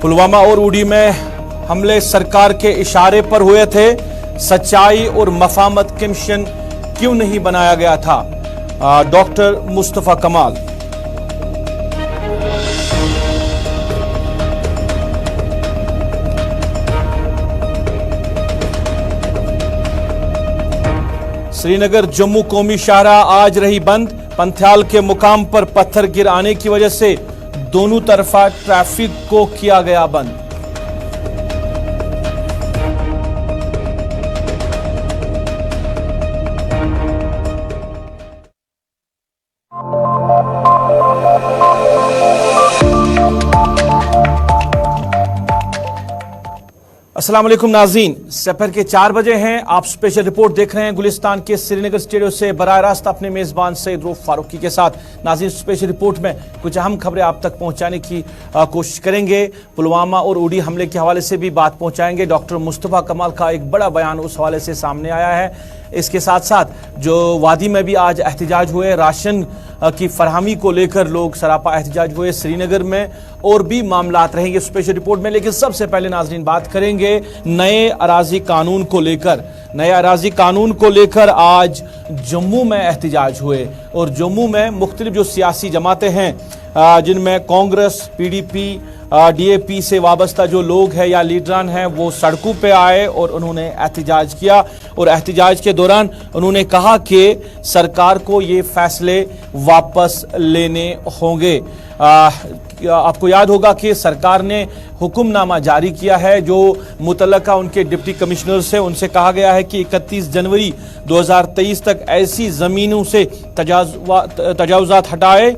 पुलवामा और उड़ी में हमले सरकार के इशारे पर हुए थे। सच्चाई और मफामत कमीशन क्यों नहीं बनाया गया था? डॉक्टर मुस्तफा कमाल। श्रीनगर जम्मू कौमी शाहराह आज रही बंद। पंथ्याल के मुकाम पर पत्थर गिर आने की वजह से दोनों तरफा ट्रैफिक को किया गया बंद। अस्सलाम वालेकुम नाज़रीन, सफर के 4 बजे हैं। आप स्पेशल रिपोर्ट देख रहे हैं गुलिस्तान के श्रीनगर स्टूडियो से बराह रास्त अपने मेजबान सईद रऊफ फारूकी के साथ। नाज़रीन, स्पेशल रिपोर्ट में कुछ अहम खबरें आप तक पहुंचाने की कोशिश करेंगे। पुलवामा और उड़ी हमले के हवाले से भी बात पहुंचाएंगे। डॉक्टर मुस्तफा कमाल का एक बड़ा बयान उस हवाले से सामने आया है। इसके साथ साथ जो वादी में भी आज एहतजाज हुए, राशन की फरहमी को लेकर लोग सरापा एहतजाज हुए। श्रीनगर में और भी मामलात रहेंगे स्पेशल रिपोर्ट में, लेकिन सबसे पहले नाजरीन बात करेंगे नए अराजी कानून को लेकर। नए अराजी कानून को लेकर आज जम्मू में एहतजाज हुए और जम्मू में मुख्तलिफ जो सियासी जमातें हैं, जिनमें कांग्रेस, पीडीपी, डीएपी से वाबस्ता जो लोग हैं या लीडरान हैं, वो सड़कों पे आए और उन्होंने एहतजाज किया। और एहतजाज के दौरान उन्होंने कहा कि सरकार को ये फैसले वापस लेने होंगे। आपको याद होगा कि सरकार ने हुक्मनामा जारी किया है। जो मुतल्लका उनके डिप्टी कमिश्नर से उनसे कहा गया है कि 31 जनवरी 2023 तक ऐसी ज़मीनों से तजावुज़ात हटाए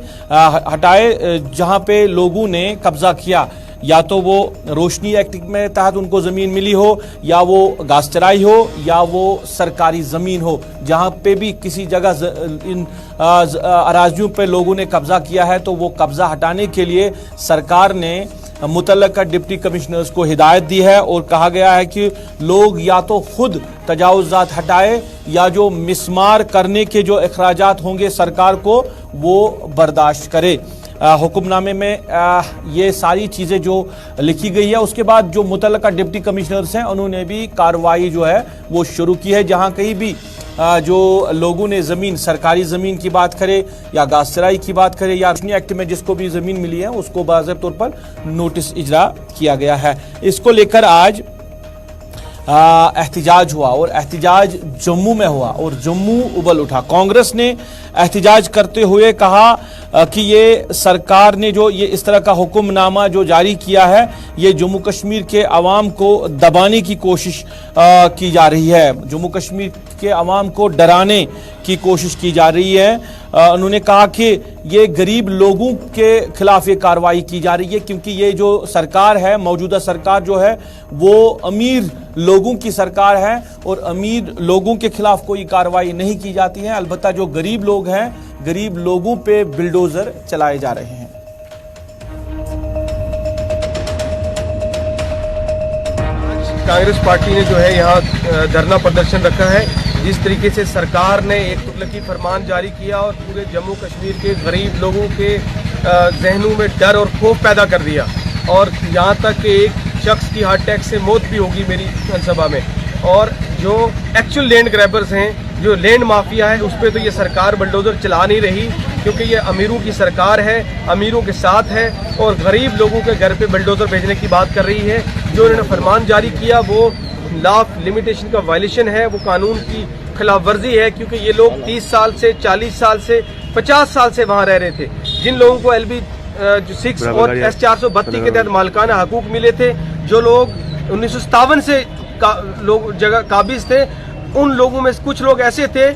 जहां पे लोगों ने कब्जा किया, या तो वो रोशनी एक्ट में तहत उनको ज़मीन मिली हो, या वो घास चराई हो, या वो सरकारी ज़मीन हो। जहाँ पे भी किसी जगह इन अराजियों पे लोगों ने कब्जा किया है तो वो कब्जा हटाने के लिए सरकार ने मुतल्लका डिप्टी कमिश्नर्स को हिदायत दी है और कहा गया है कि लोग या तो खुद तजावुज़ात हटाए या जो मिसमार करने के जो अखराजात होंगे सरकार को वो बर्दाश्त करे। हुक्मनामे में ये सारी चीज़ें जो लिखी गई है। उसके बाद जो मुतल्लका डिप्टी कमिश्नर्स हैं उन्होंने भी कार्रवाई जो है वो शुरू की है। जहां कहीं भी जो लोगों ने ज़मीन, सरकारी ज़मीन की बात करें या घास चराई की बात करें या रोशनी एक्ट में जिसको भी ज़मीन मिली है उसको बाज़ाब्ता तौर पर नोटिस इजरा किया गया है। इसको लेकर आज एहतजाज हुआ और एहतजाज जम्मू में हुआ और जम्मू उबल उठा। कांग्रेस ने एहतजाज करते हुए कहा कि ये सरकार ने जो ये इस तरह का हुक्मनामा जो जारी किया है, ये जम्मू कश्मीर के अवाम को दबाने की कोशिश की जा रही है। जम्मू कश्मीर के अवाम को डराने की कोशिश की जा रही है। उन्होंने कहा कि ये गरीब लोगों के खिलाफ ये कार्रवाई की जा रही है, क्योंकि ये जो सरकार है, मौजूदा सरकार जो है, वो अमीर लोगों की सरकार है और अमीर लोगों के खिलाफ कोई कार्रवाई नहीं की जाती है। अलबत्ता जो गरीब लोग हैं, गरीब लोगों पे बिल्डोजर चलाए जा रहे हैं। कांग्रेस पार्टी ने जो है यहाँ धरना प्रदर्शन रखा है। जिस तरीके से सरकार ने एक तुगलकी फरमान जारी किया और पूरे जम्मू कश्मीर के गरीब लोगों के जहनों में डर और खौफ पैदा कर दिया, और यहाँ तक कि एक शख्स की हार्ट अटैक से मौत भी होगी मेरी विधानसभा में। और जो एक्चुअल लैंड ग्रैबर्स हैं, जो लैंड माफिया है, उस पर तो ये सरकार बुलडोजर चला नहीं रही, क्योंकि ये अमीरों की सरकार है, अमीरों के साथ है और गरीब लोगों के घर पे बुलडोजर भेजने की बात कर रही है। जो इन्होंने फरमान जारी किया वो लॉ ऑफ लिमिटेशन का वायलेशन है, वो कानून की खिलाफ वर्जी है, क्योंकि ये लोग 30 साल से, 40 साल से, 50 साल से वहाँ रह रहे थे। जिन लोगों को LB 6 और S 432 के तहत मालिकाना हकूक मिले थे, जो लोग 1957 से लोग जगह काबिज थे, उन लोगों में कुछ लोग ऐसे थे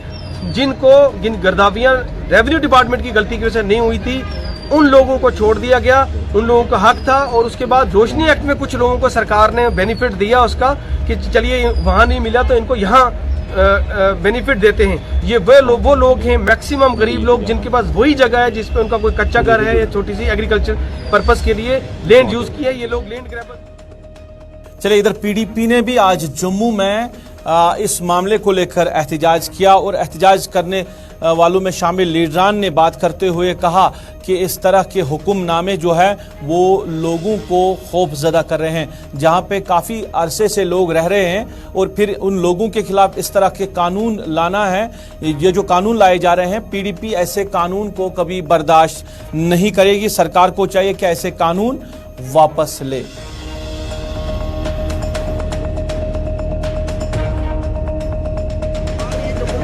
जिन गर्दावियां रेवेन्यू डिपार्टमेंट की गलती की वजह से नहीं हुई थी, उन लोगों को छोड़ दिया गया, उन लोगों का हक था। और उसके बाद रोशनी एक्ट में कुछ लोगों को सरकार ने बेनिफिट दिया उसका कि चलिए वहां नहीं मिला तो इनको यहाँ बेनिफिट देते हैं। ये वो लोग हैं, मैक्सिमम गरीब लोग, जिनके पास वही जगह है जिस पे उनका कोई कच्चा घर है या छोटी सी एग्रीकल्चर पर्पस के लिए लैंड यूज किया, ये लोग लैंड ग्रैबर। चलिए, इधर पीडीपी ने भी आज जम्मू में इस मामले को लेकर एहतजाज किया और एहतजाज करने वालों में शामिल लीडरान ने बात करते हुए कहा कि इस तरह के हुक्मनामे जो है वो लोगों को खौफजदा कर रहे हैं, जहां पे काफ़ी अरसे से लोग रह रहे हैं और फिर उन लोगों के खिलाफ इस तरह के कानून लाना है। ये जो कानून लाए जा रहे हैं, पीडीपी ऐसे कानून को कभी बर्दाश्त नहीं करेगी। सरकार को चाहिए कि ऐसे कानून वापस ले।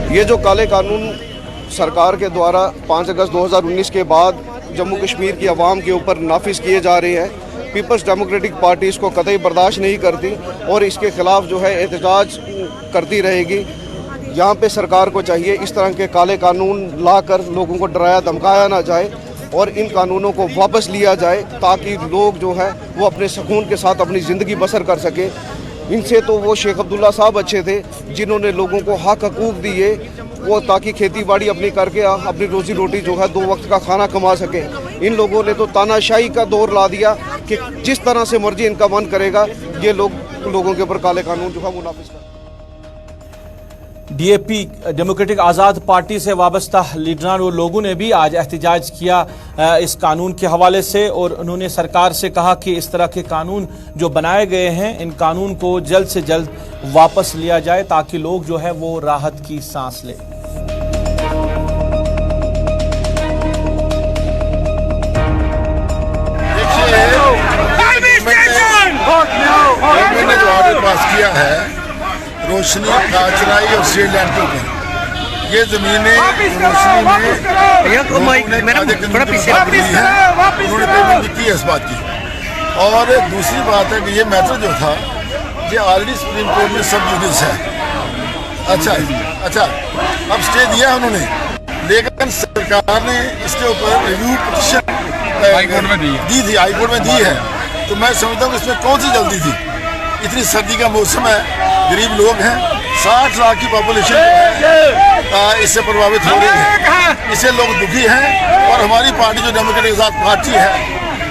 ये जो काले कानून सरकार के द्वारा 5 अगस्त 2019 के बाद जम्मू कश्मीर की आवाम के ऊपर नाफिज किए जा रहे हैं, पीपल्स डेमोक्रेटिक पार्टी इसको कतई बर्दाश्त नहीं करती और इसके खिलाफ जो है एहतजाज करती रहेगी। यहाँ पे सरकार को चाहिए इस तरह के काले कानून लाकर लोगों को डराया धमकाया ना जाए और इन कानूनों को वापस लिया जाए ताकि लोग जो है वो अपने सुकून के साथ अपनी ज़िंदगी बसर कर सके। इनसे तो वो शेख अब्दुल्ला साहब अच्छे थे जिन्होंने लोगों को हक हकूक दिए वो ताकि खेती बाड़ी अपनी करके अपनी रोजी रोटी जो है 2 वक्त का खाना कमा सके। इन लोगों ने तो तानाशाही का दौर ला दिया कि जिस तरह से मर्जी इनका मन करेगा ये लोगों के ऊपर काले कानून जो है वो नाफिज कर। डीएपी डेमोक्रेटिक आज़ाद पार्टी से वाबस्ता लीडरान और लोगों ने भी आज एहतजाज किया इस कानून के हवाले से और उन्होंने सरकार से कहा कि इस तरह के कानून जो बनाए गए हैं इन कानून को जल्द से जल्द वापस लिया जाए ताकि लोग जो है वो राहत की सांस लें। गवर्नमेंट ने जो ऑर्डर पास किया है रोशनी, काचराई और शेड लैंड के ऊपर, ये जमीनें रोशनी में आधे किलोमीटर दी है, उन्होंने पेमेंट भी की है इस बात की। और दूसरी बात है कि ये मैटर जो था ये ऑलरेडी सुप्रीम कोर्ट में सब जुडिस है। अच्छा अब स्टे दिया उन्होंने, लेकिन सरकार ने इसके ऊपर रिव्यू पिटीशन हाईकोर्ट में दी थी, हाईकोर्ट में दी है। तो मैं समझता हूँ इसमें कौन सी जल्दी थी, इतनी सर्दी का मौसम है, गरीब लोग हैं, 60 लाख की पॉपुलेशन इससे प्रभावित हो रही है, इससे लोग दुखी हैं। और हमारी पार्टी जो डेमोक्रेटिक आज़ाद पार्टी है,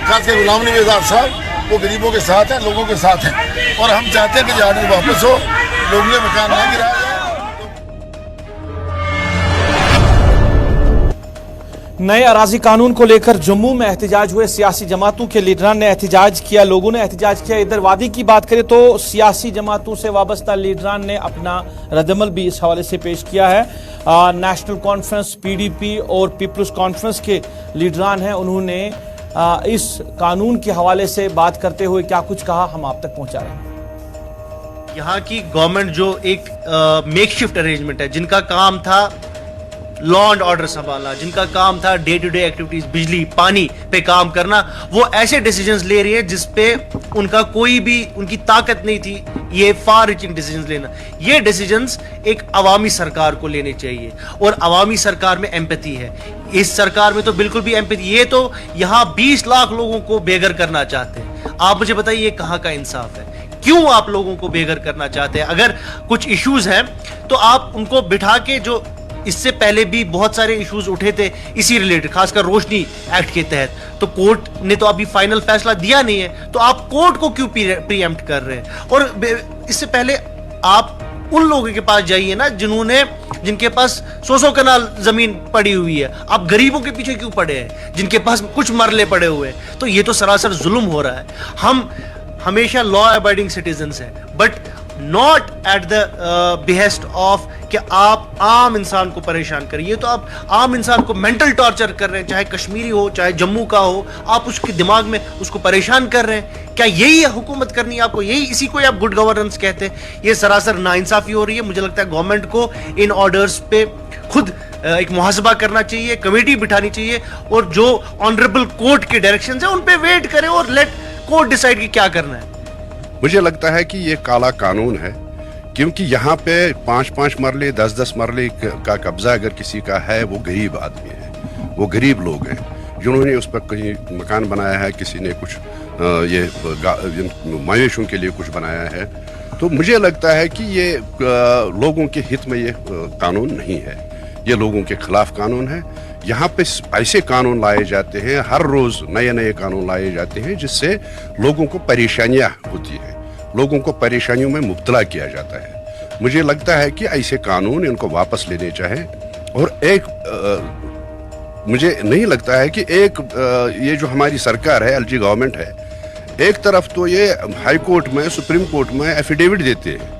खासकर गुलाम नबी आज़ाद साहब, वो गरीबों के साथ हैं, लोगों के साथ हैं और हम चाहते हैं कि ऑर्डर वापस हो, लोगों के मकान ना गिराया जाए। नए अराजी कानून को लेकर जम्मू में एहतजाज हुए, सियासी जमातों के लीडरान ने एहतजाज किया, लोगों ने एहतजाज किया। इधर वादी की बात करें तो सियासी जमातों से वाबस्ता लीडरान ने अपना रद्दमल भी इस हवाले से पेश किया है। नेशनल कॉन्फ्रेंस, पीडीपी और पीपल्स कॉन्फ्रेंस के लीडरान हैं, उन्होंने इस कानून के हवाले से बात करते हुए क्या कुछ कहा, हम आप तक पहुंचा रहे हैं। यहाँ की गवर्नमेंट जो एक मेकशिफ्ट अरेंजमेंट है, जिनका काम था लॉ एंड ऑर्डर संभालना, जिनका काम था डे टू डे एक्टिविटीज, बिजली पानी पे काम करना, वो ऐसे डिसीजंस ले रही है जिसपे उनका कोई भी उनकी ताकत नहीं थी ये फार रीचिंग डिसीजंस लेना। ये डिसीजंस एक अवामी सरकार को लेने चाहिए और अवामी सरकार में एम्पैथी है। इस सरकार में तो बिल्कुल भी एम्पैथी, ये तो यहाँ 20 लाख लोगों को बेघर करना चाहते हैं। आप मुझे बताइए ये कहाँ का इंसाफ है? क्यों आप लोगों को बेघर करना चाहते हैं? अगर कुछ इश्यूज हैं तो आप उनको बिठा के, जो इससे पहले भी बहुत सारे इश्यूज उठे थे इसी रिलेटेड, खासकर रोशनी एक्ट के तहत, तो कोर्ट ने तो अभी फाइनल फैसला दिया नहीं है, तो आप कोर्ट को क्यों प्रीएम्प्ट कर रहे हैं? और इससे पहले आप उन लोगों के पास जाइए ना जिनके पास 100 कनाल जमीन पड़ी हुई है। आप गरीबों के पीछे क्यों पड़े हैं जिनके पास कुछ मरले पड़े हुए हैं? तो ये तो सरासर जुल्म हो रहा है। हम हमेशा लॉ अबाइडिंग सिटीजन्स हैं, but not at the behest of कि आप आम इंसान को परेशान करिए। तो आप आम इंसान को मेंटल टॉर्चर कर रहे हैं, चाहे कश्मीरी हो चाहे जम्मू का हो, आप उसके दिमाग में उसको परेशान कर रहे हैं। क्या यही हुकूमत करनी है आपको? यही इसी को आप गुड गवर्नेंस कहते हैं? ये सरासर नाइंसाफी हो रही है। मुझे लगता है गवर्नमेंट को इन ऑर्डर्स पे खुद एक मुहासबा करना चाहिए, कमेटी बिठानी चाहिए और जो ऑनरेबल कोर्ट के डायरेक्शंस है उन पे वेट करें और लेट कोर्ट डिसाइड कि क्या करना है। मुझे लगता है कि ये काला कानून है, क्योंकि यहाँ पे 5-5 मरले 10-10 मरले का कब्जा अगर किसी का है, वो गरीब आदमी है, वो गरीब लोग हैं जिन्होंने उस पर कहीं मकान बनाया है, किसी ने कुछ ये मवेशियों के लिए कुछ बनाया है। तो मुझे लगता है कि ये लोगों के हित में ये कानून नहीं है, ये लोगों के खिलाफ कानून है। यहाँ पे ऐसे कानून लाए जाते हैं, हर रोज नए नए कानून लाए जाते हैं जिससे लोगों को परेशानियां होती हैं, लोगों को परेशानियों में मुब्तला किया जाता है। मुझे लगता है कि ऐसे कानून इनको वापस लेने चाहिए। और एक मुझे नहीं लगता है कि ये जो हमारी सरकार है, एलजी गवर्नमेंट है, एक तरफ तो ये हाई कोर्ट में, सुप्रीम कोर्ट में एफिडेविट देते हैं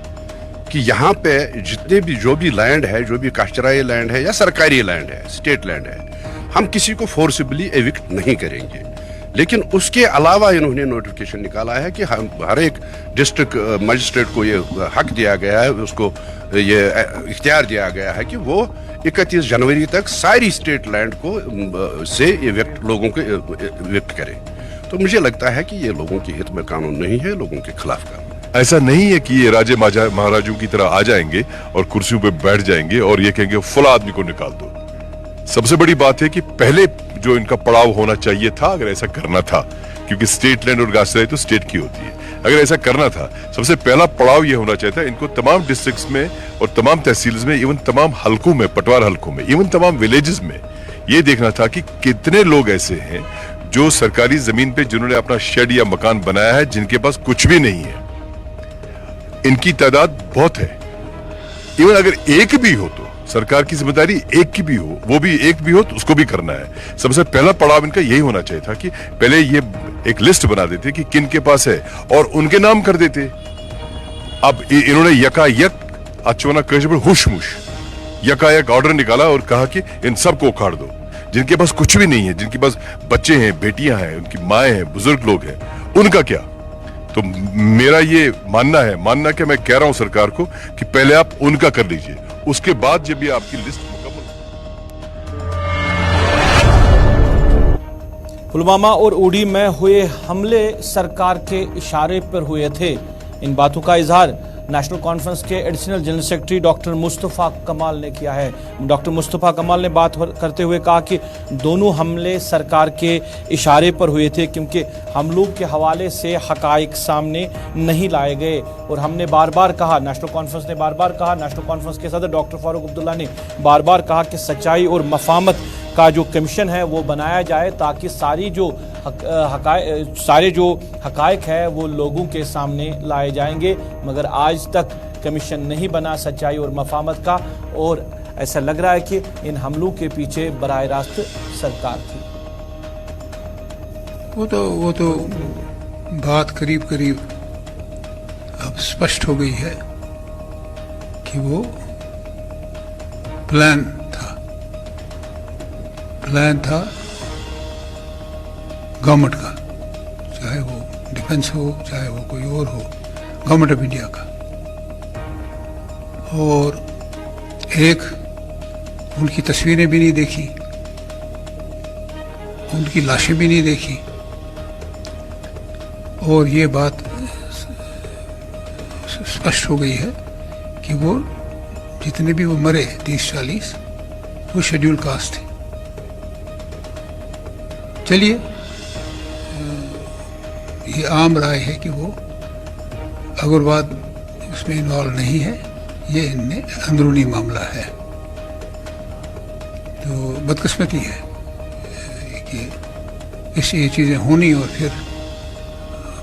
कि यहाँ पे जितने भी जो भी लैंड है, जो भी काश्तराई लैंड है या सरकारी लैंड है, स्टेट लैंड है, हम किसी को फोर्सिबली एविक्ट नहीं करेंगे। लेकिन उसके अलावा इन्होंने नोटिफिकेशन निकाला है कि हम हर एक डिस्ट्रिक्ट मजिस्ट्रेट को ये हक दिया गया है, उसको ये इख्तियार दिया गया है कि वो 31 जनवरी तक सारी स्टेट लैंड को से लोगों को इविक्ट करे। तो मुझे लगता है कि ये लोगों के हित में कानून नहीं है, लोगों के खिलाफ कानून। ऐसा नहीं है कि ये राजे महाराजों की तरह आ जाएंगे और कुर्सियों पे बैठ जाएंगे और ये कहेंगे फला आदमी को निकाल दो। सबसे बड़ी बात है कि पहले जो इनका पड़ाव होना चाहिए था, अगर ऐसा करना था, क्योंकि स्टेट लैंड और गास्टराई तो स्टेट की होती है, अगर ऐसा करना था, सबसे पहला पड़ाव ये होना चाहिए था इनको तमाम डिस्ट्रिक्ट्स में और तमाम तहसील्स में, इवन तमाम हलकों में, पटवार हलकों में, इवन तमाम विलेजेस में ये देखना था कि कितने लोग ऐसे हैं जो सरकारी जमीन पे जिन्होंने अपना शेड या मकान बनाया है, जिनके पास कुछ भी नहीं है। इनकी तादाद बहुत है। इवन अगर एक भी हो तो सरकार की जिम्मेदारी एक की भी हो, वो भी एक भी हो तो उसको भी करना है। सबसे पहला पड़ाव इनका यही होना चाहिए था कि पहले ये एक लिस्ट बना देते कि किन के पास है और उनके नाम कर देते। अब इन्होंने यकायक अचोना कशबर हुशमुश यकायक ऑर्डर निकाला और कहा कि इन सबको उखाड़ दो। जिनके पास कुछ भी नहीं है, जिनके पास बच्चे हैं, बेटियां हैं, उनकी माएं हैं, बुजुर्ग लोग हैं, उनका क्या? तो मेरा ये मानना क्या, मैं कह रहा हूं सरकार को कि पहले आप उनका कर लीजिए, उसके बाद जब भी आपकी लिस्ट मुकम्मल। पुलवामा और उड़ी में हुए हमले सरकार के इशारे पर हुए थे। इन बातों का इजहार नेशनल कॉन्फ्रेंस के additional general secretary doctor Mustafa कमाल ने किया है। डॉक्टर मुस्तफा कमाल ने बात करते हुए कहा कि दोनों हमले सरकार के इशारे पर हुए थे, क्योंकि हम लोग के हवाले से हकाइक सामने नहीं लाए गए। और हमने बार बार कहा, नेशनल कॉन्फ्रेंस ने बार बार कहा, नेशनल कॉन्फ्रेंस के सदर डॉक्टर फारूक अब्दुल्ला ने बार बार कहा कि सच्चाई और मफाहमत का जो कमीशन है वो बनाया जाए, ताकि सारे जो हकाइक है वो लोगों के सामने लाए जाएंगे। मगर आज तक कमीशन नहीं बना सच्चाई और मफाहमत का, और ऐसा लग रहा है कि इन हमलों के पीछे बराह रास्त सरकार थी। वो तो बात करीब करीब अब स्पष्ट हो गई है कि वो प्लान था गवर्नमेंट का, चाहे वो डिफेंस हो, चाहे वो कोई और हो, गवर्नमेंट ऑफ इंडिया का। और एक उनकी तस्वीरें भी नहीं देखी, उनकी लाशें भी नहीं देखी, और ये बात स्पष्ट हो गई है कि वो जितने भी वो मरे 30-40 वो शेड्यूल कास्ट थे। चलिए, ये आम राय है कि वो अग्रवाद उसमें इन्वॉल्व नहीं है, ये इनमें अंदरूनी मामला है। तो बदकिस्मती है कि ये चीज़ें होनी और फिर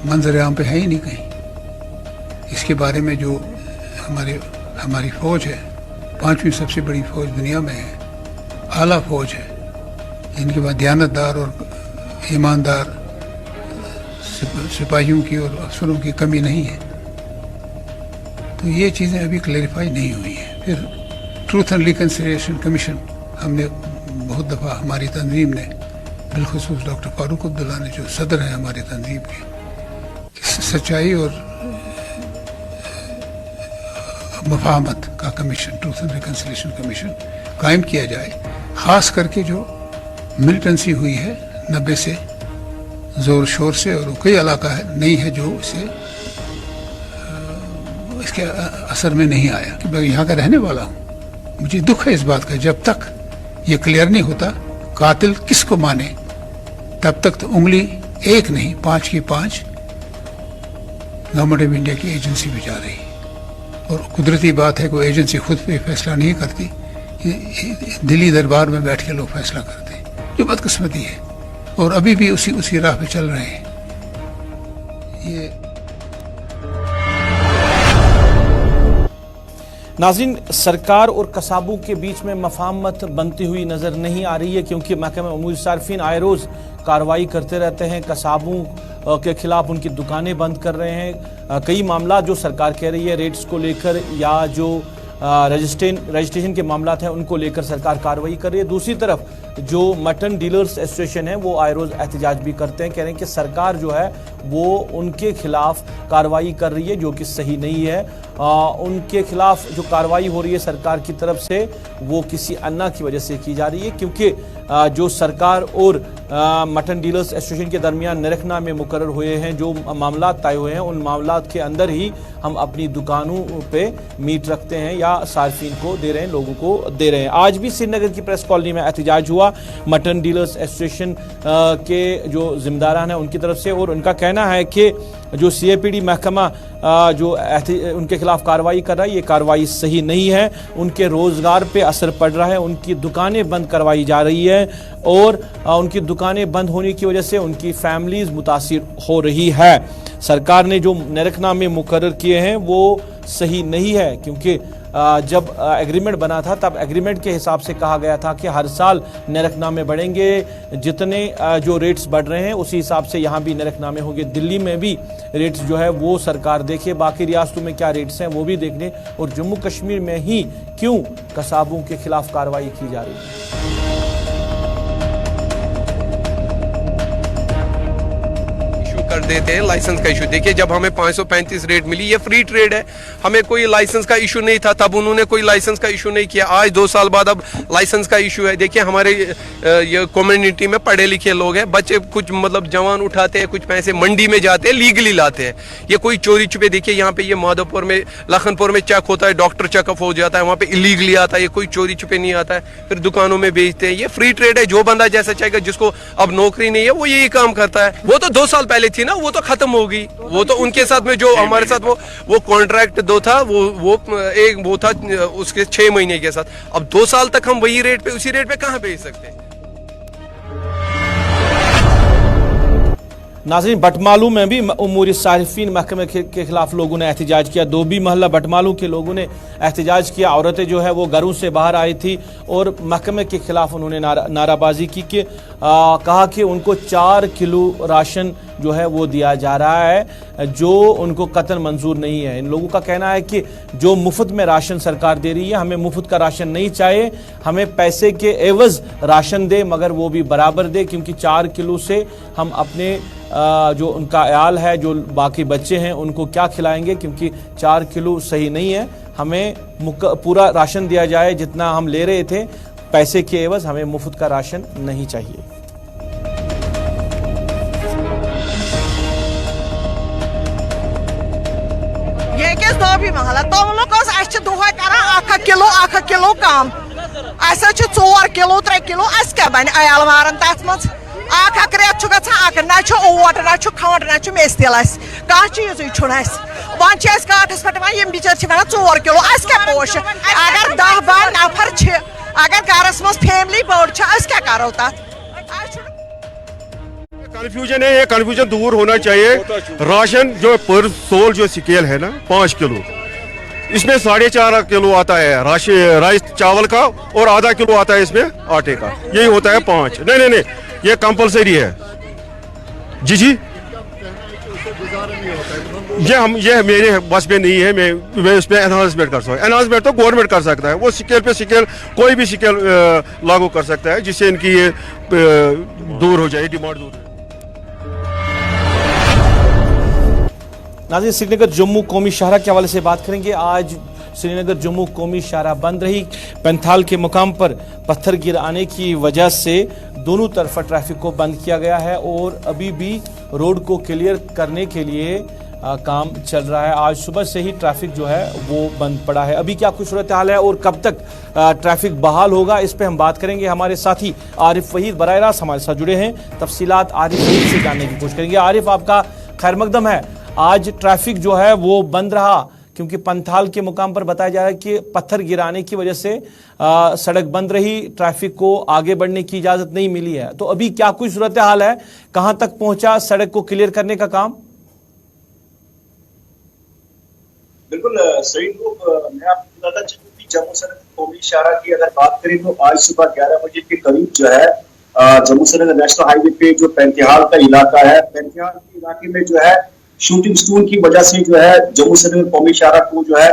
मंजर आम पे है ही नहीं कहीं। इसके बारे में जो हमारी फौज है, 5वीं सबसे बड़ी फौज दुनिया में है, आला फौज है, इनके बाद दयानतदार और ईमानदार सिपाहियों की और अफसरों की कमी नहीं है। तो ये चीज़ें अभी क्लैरिफाई नहीं हुई हैं। फिर ट्रूथ एंड रिकन्सिलिएशन कमीशन हमने बहुत दफ़ा, हमारी तंजीम ने, बिलखुसूस डॉक्टर फारूक अब्दुल्ला ने, जो सदर हैं हमारी तंजीम के, सच्चाई और मफाहमत का commission, truth and reconciliation commission कायम किया जाए। ख़ास करके जो मिलिटेंसी हुई है 90 से जोर शोर से, और कोई इलाका है नहीं है जो इसके असर में नहीं आया। कि मैं यहाँ का रहने वाला हूँ, मुझे दुख है इस बात का, जब तक ये क्लियर नहीं होता कातिल किसको माने, तब तक तो उंगली एक नहीं 5 की 5 गवर्नमेंट ऑफ इंडिया की एजेंसी भी जा रही है। और कुदरती बात है, कोई एजेंसी खुद पे फैसला नहीं करती, दिल्ली दरबार में बैठ के लोग फैसला करते हैं, जो बदकिस्मती है। और अभी भी उसी राह पे चल रहे हैं। ये नाज़रीन, सरकार और कसाबों के बीच में मफाहमत बनती हुई नजर नहीं आ रही है, क्योंकि महकमा उमूर सार्फिन आए रोज कार्रवाई करते रहते हैं। कसाबों के खिलाफ उनकी दुकानें बंद कर रहे हैं। कई मामला जो सरकार कह रही है रेट्स को लेकर या जो रजिस्ट्रेशन के मामला हैं उनको लेकर सरकार कार्रवाई कर रही है। दूसरी तरफ जो मटन डीलर्स एसोसिएशन है वो आए रोज एहतजाज भी करते हैं, कह रहे हैं कि सरकार जो है वो उनके खिलाफ कार्रवाई कर रही है, जो कि सही नहीं है। उनके खिलाफ जो कार्रवाई हो रही है सरकार की तरफ से वो किसी अन्ना की वजह से की जा रही है, क्योंकि जो सरकार और मटन डीलर्स एसोसिएशन के दरमियान निरखनामे मुकर्रर हुए हैं, जो मामला तय हुए हैं, उन मामला के अंदर ही हम अपनी दुकानों पे मीट रखते हैं या सार्फिन को दे रहे हैं, लोगों को दे रहे हैं। आज भी श्रीनगर की प्रेस कॉलोनी में एहतजाज हुआ मटन डीलर्स एसोसिएशन के जो जिम्मेदारान हैं उनकी तरफ से, और उनका कहना है कि जो CAPD महकमा जो उनके खिलाफ कार्रवाई कर रहा है ये कार्रवाई सही नहीं है। उनके रोजगार पे असर पड़ रहा है, उनकी दुकानें बंद करवाई जा रही है और उनकी दुकानें बंद होने की वजह से उनकी फैमिलीज मुतासिर हो रही है। सरकार ने जो निरखनामे मुकर्रर किए हैं वो सही नहीं है, क्योंकि जब एग्रीमेंट बना था तब एग्रीमेंट के हिसाब से कहा गया था कि हर साल निरखनामे बढ़ेंगे, जितने जो रेट्स बढ़ रहे हैं उसी हिसाब से यहाँ भी निरखनामे होंगे। दिल्ली में भी रेट्स जो है वो सरकार देखे, बाकी रियासतों में क्या रेट्स हैं वो भी देखने, और जम्मू कश्मीर में ही क्यों कसाबों के खिलाफ कार्रवाई की जा रही है। कर देते हैं लाइसेंस का इशू। देखिए जब हमें 535 रेट मिली, ये फ्री ट्रेड है, हमें कोई लाइसेंस का इशू नहीं था, तब उन्होंने कोई लाइसेंस का इशू नहीं किया। आज 2 साल बाद अब लाइसेंस का इशू है। देखिए हमारे ये कम्युनिटी में पढ़े लिखे लोग हैं, बच्चे कुछ मतलब जवान उठाते हैं, कुछ पैसे मंडी में जाते हैं, लीगली लाते हैं। ये कोई चोरी छुपे, देखिए यहाँ पे ये माधोपुर में लखनपुर में चेक होता है, डॉक्टर चेकअप हो जाता है, वहाँ पे इलीगली आता है, ये कोई चोरी छुपे नहीं आता है, फिर दुकानों में बेचते हैं। ये फ्री ट्रेड है, जो बंदा जैसा चाहेगा, जिसको अब नौकरी नहीं है वो यही काम करता है। वो तो 2 साल पहले थी ना, वो तो खत्म होगी। वो तो उनके साथ में जो हमारे साथ वो कॉन्ट्रैक्ट दो था, वो था उसके 6 महीने के साथ। अब 2 साल तक हम वही रेट पे, उसी रेट पे कहां बेच सकते हैं। नाज़रीन, बटमालू में भी उमूर सारिफीन महकमे के खिलाफ लोगों ने एहतजाज किया। दोबी मोहल्ला बटमालू के लोगों ने एहतजाज किया। औरतें जो है वो घरों से बाहर आई थी और महकमे के खिलाफ उन्होंने नाराबाजी की कि कहा कि उनको 4 किलो राशन जो है वो दिया जा रहा है, जो उनको कतई मंजूर नहीं है। इन लोगों का कहना है कि जो मुफ्त में राशन सरकार दे रही है, हमें मुफ्त का राशन नहीं चाहिए, हमें पैसे के एवज राशन दे, मगर वो भी बराबर दे, क्योंकि 4 किलो से हम अपने जो उनका आयाल है, जो बाकी बच्चे हैं, उनको क्या खिलाएंगे, क्योंकि 4 किलो सही नहीं है। हमें पूरा राशन दिया जाए जितना हम ले रहे थे, पैसे के एवज हमें मुफ्त का राशन नहीं चाहिए। दोबी महला तोमलुक 1 किलो कम 4 किलो 3 किलो क्या बन अयाल मारन तथ मज रेत गन ना ओट ना खंड ना मेस तिल कह चीज वन काटस पे बिचार 4 किलो क्या पोश अगर 10-12 नफर अगर घरस मज फैमिली बड़ क्या करो तथ कन्फ्यूजन है। ये कन्फ्यूजन दूर होना चाहिए। राशन जो पर सोल जो स्केल है ना 5 किलो, इसमें 4.5 किलो आता है राइस चावल का और आधा किलो आता है इसमें आटे का, यही होता है 5। नहीं, ये कंपलसरी है जी। ये मेरे बस में नहीं है, मैं उसमें एनहांसमेंट कर सकता हूँ। एनहांसमेंट तो गवर्नमेंट कर सकता है, वो स्केल पे स्केल कोई भी स्केल लागू कर सकता है, जिससे इनकी ये दूर हो जाए, डिमांड दूर हो जाए। नाज़रीन, श्रीनगर जम्मू कौमी शाहरा के हवाले से बात करेंगे। आज श्रीनगर जम्मू कौमी शाहरा बंद रही। पैंथाल के मुकाम पर पत्थर गिराने की वजह से दोनों तरफा ट्रैफिक को बंद किया गया है और अभी भी रोड को क्लियर करने के लिए काम चल रहा है। आज सुबह से ही ट्रैफिक जो है वो बंद पड़ा है। अभी क्या कुछ सूरत हाल है और कब तक ट्रैफिक बहाल होगा, इस पे हम बात करेंगे। हमारे साथी आरिफ वहीद बराह रास्त हमारे साथ जुड़े हैं, तफसीलात आरिफ वहीद से जानने की कोशिश करेंगे। आरिफ, आपका खैर मकदम है। आज ट्रैफिक जो है वो बंद रहा क्योंकि पंथाल के मुकाम पर बताया जा रहा है कि पत्थर गिराने की वजह से सड़क बंद रही, ट्रैफिक को आगे बढ़ने की इजाजत नहीं मिली है। तो अभी क्या कुछ सूरत हाल है, कहां तक पहुंचा सड़क को क्लियर करने का काम? बिल्कुल सईद रूफ, मैं आपको बताता चलूं कि जम्मू श्रीनगर कौमी शाहरा की अगर बात करें तो आज सुबह 11 बजे के करीब जो है जम्मू श्रीनगर नेशनल हाईवे पे जो पैंतिहाल का इलाका है, पैंतिहाल के इलाके में जो है शूटिंग स्टूल की वजह से जो है जम्मू श्रीनगर कौमी शाहरा को जो है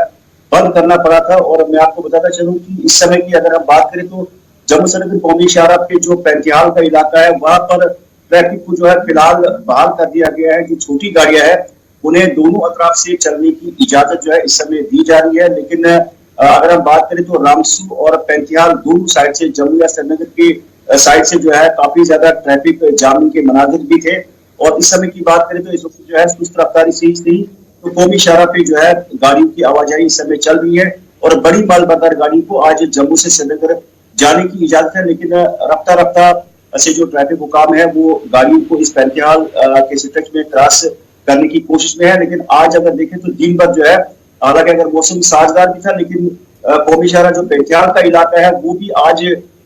बंद करना पड़ा था। और मैं आपको बताता चलूं कि इस समय की अगर हम बात करें तो जम्मू श्रीनगर कौमी शाहरा पे जो पैंतिहाल का इलाका है वहां पर ट्रैफिक को जो है फिलहाल बहाल कर दिया गया है। जो छोटी गाड़ियां हैं उन्हें दोनों अतराफ से चलने की इजाजत जो है इस समय दी जा रही है। लेकिन अगर हम बात करें तो रामसू और पैंतिहाल दोनों साइड से जम्मू या श्रीनगर की साइड से जो है काफी ज्यादा ट्रैफिक जाम के मनाजिर भी थे। और इस समय की बात करें तो इस वक्त जो है सुस्त रफ्तारी से ही तो कौमी शाहरा पे जो है गाड़ियों की आवाजाही इस समय चल रही है और बड़ी माल बरदार गाड़ियों को आज जम्मू से श्रीनगर जाने की इजाजत है। लेकिन रफ्ता रफ्ता से जो ट्रैफिक हुकाम है वो गाड़ियों को इस पैंतिहाल के स्ट्रेच में क्रॉस करने की कोशिश में है। लेकिन आज अगर देखें तो दिन भर जो है, हालांकि अगर मौसम साजगार भी था, लेकिन कौमी शाहरा जो पैंतिहाल का इलाका है वो भी आज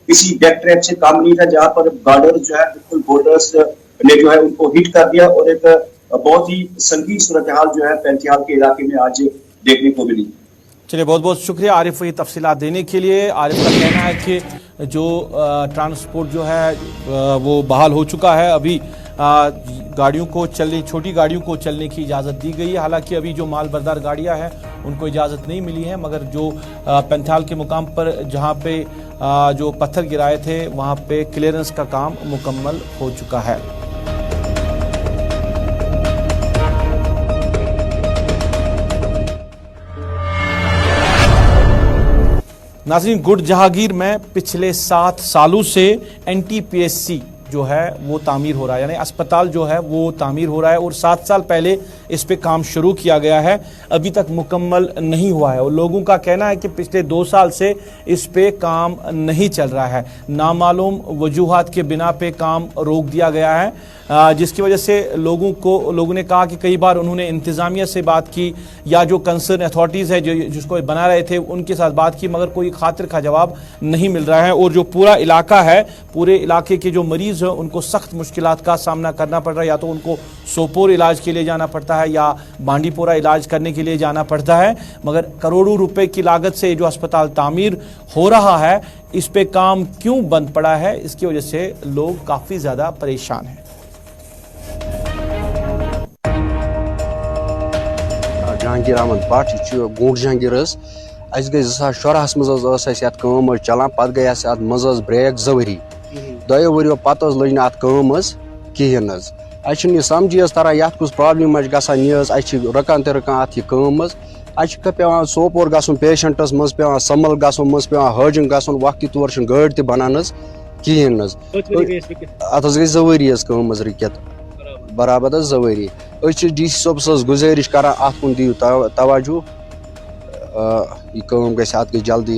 किसी बैक ट्रैप से काम नहीं था, जहां पर बॉर्डर जो है बिल्कुल बोर्डर्स ने जो है उनको हिट कर दिया और एक बहुत ही संगीन सूरत हाल जो है पैंतिहाल के इलाके में आज देखने को मिली। चलिए, बहुत बहुत शुक्रिया आरिफ ये तफसीलात देने के लिए। आरिफ का कहना है कि जो ट्रांसपोर्ट जो है वो बहाल हो चुका है। अभी गाड़ियों को चलने, छोटी गाड़ियों को चलने की इजाज़त दी गई है। हालांकि अभी जो माल बरदार गाड़ियां हैं उनको इजाज़त नहीं मिली है, मगर जो पैंतिहाल के मुकाम पर जहां पे जो पत्थर गिराए थे वहां पे क्लियरेंस का काम मुकम्मल हो चुका है। नाज़रीन, गुड जहांगीर में पिछले 7 सालों से NTPSC जो है वो तामीर हो रहा है, यानी अस्पताल जो है वो तामीर हो रहा है और 7 साल पहले इस पे काम शुरू किया गया है, अभी तक मुकम्मल नहीं हुआ है। और लोगों का कहना है कि पिछले 2 साल से इस पे काम नहीं चल रहा है, नामालूम वजूहात के बिना पे काम रोक दिया गया है, जिसकी वजह से लोगों ने कहा कि कई बार उन्होंने इंतज़ामिया से बात की या जो कंसर्न अथॉरिटीज़ है जो जिसको बना रहे थे उनके साथ बात की, मगर कोई खातिर का जवाब नहीं मिल रहा है। और जो पूरा इलाका है, पूरे इलाके के जो मरीज़ हैं उनको सख्त मुश्किलात का सामना करना पड़ रहा है। या तो उनको सोपोर इलाज के लिए जाना पड़ता है या बांडीपोरा इलाज करने के लिए जाना पड़ता है, मगर करोड़ों रुपए की लागत से जो अस्पताल तामीर हो रहा है इस पे काम क्यों बंद पड़ा है, इसकी वजह से लोग काफ़ी ज़्यादा परेशान हैं। जहांगीर अहमद भट्ट, गूंट जहांगीर अस गई 2014 मज चलान, पे गई मज ब्रेक 2 वरी, 2 वरियों पत लज ना कहें अ समझी तरह ये कुछ प्रॉब्लम गसान यह रकान तो रकान अत पे सोपोर गसन पेशेंटस मज पे समल गसन मज पे हजन गसन वक्त तौर गाड़ त बनान कहें अत गई 2 वरी रिकत बराबर 2 वरी। DC सोब गुजारिश कर अत कुन दियो तवज्जो, यह गत गई जल्दी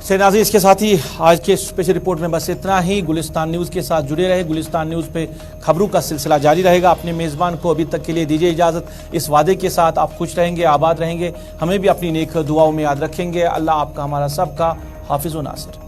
नाज़रीन, इसके साथ ही आज के स्पेशल रिपोर्ट में बस इतना ही। गुलिस्तान न्यूज़ के साथ जुड़े रहे। गुलिस्तान न्यूज़ पे खबरों का सिलसिला जारी रहेगा। अपने मेज़बान को अभी तक के लिए दीजिए इजाज़त, इस वादे के साथ आप खुश रहेंगे, आबाद रहेंगे, हमें भी अपनी नेक दुआओं में याद रखेंगे। अल्लाह आपका हमारा सबका हाफिज़ व नासिर।